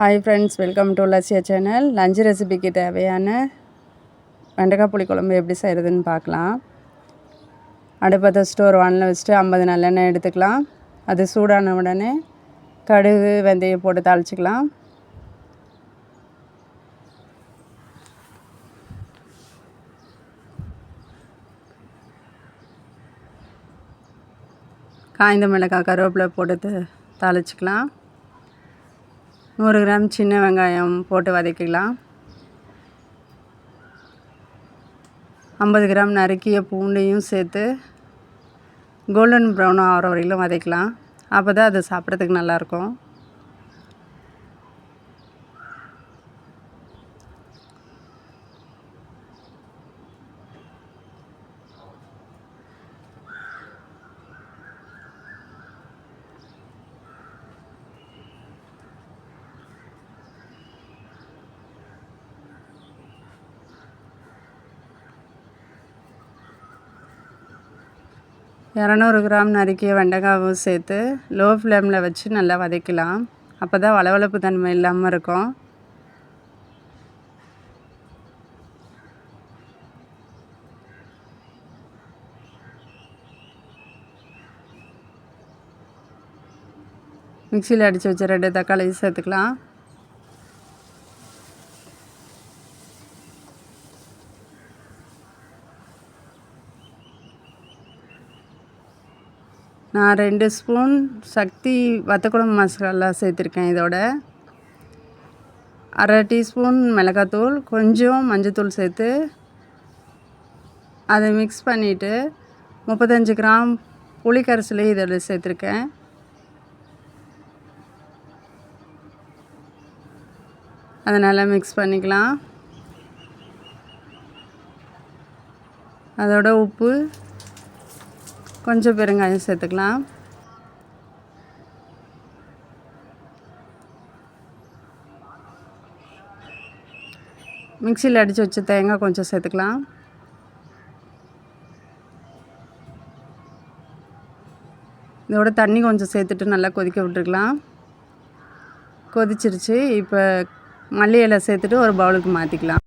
Hi friends, welcome to Lakshya channel. Lunch ரெசிபிக்கு தேவையான வெண்டைக்காய் புளிக்குழம்பு எப்படி செய்கிறதுன்னு பார்க்கலாம். அடுப்பத்தை வச்சுட்டு ஒரு வானலை வச்சுட்டு 50 நல்லெண்ணெய் எடுத்துக்கலாம். அது சூடான உடனே கடுகு வெந்தயம் போட்டு தாளிச்சிக்கலாம். காய்ந்த மிளகாய் கருவேப்பிலை போட்டு தாளிச்சிக்கலாம். 100 கிராம் சின்ன வெங்காயம் போட்டு வதக்கிக்கலாம். 50 கிராம் நறுக்கிய பூண்டையும் சேர்த்து கோல்டன் ப்ரௌன் ஆகிற வரையிலும் வதக்கலாம். அப்போ தான் அது சாப்பிட்றதுக்கு நல்லாயிருக்கும். இரநூறு கிராம் நறுக்கிய வெண்டைக்காவும் சேர்த்து லோ ஃப்ளேமில் வச்சு நல்லா வதக்கலாம். அப்போ தான் வளவளப்பு தன்மை இல்லாமல் இருக்கும். மிக்சியில் அடித்து வச்ச 2 தக்காளி சேர்த்துக்கலாம். நான் 2 ஸ்பூன் சக்தி வத்தக்குழம்பு மசாலா சேர்த்துருக்கேன். இதோட அரை டீஸ்பூன் மிளகாத்தூள், கொஞ்சம் மஞ்சத்தூள் சேர்த்து அதை மிக்ஸ் பண்ணிவிட்டு 35 கிராம் புளிக்கரைசலே இதோட சேர்த்துருக்கேன். அதை நல்லா மிக்ஸ் பண்ணிக்கலாம். அதோட உப்பு, கொஞ்சம் பெருங்காயம் சேர்த்துக்கலாம். மிக்சியில் அடித்து வச்ச தேங்காய் கொஞ்சம் சேர்த்துக்கலாம். இதோட தண்ணி கொஞ்சம் சேர்த்துட்டு நல்லா கொதிக்க விட்டுருக்கலாம். கொதிச்சிருச்சு. இப்போ மல்லி இலை சேர்த்துட்டு ஒரு பவுலுக்கு மாற்றிக்கலாம்.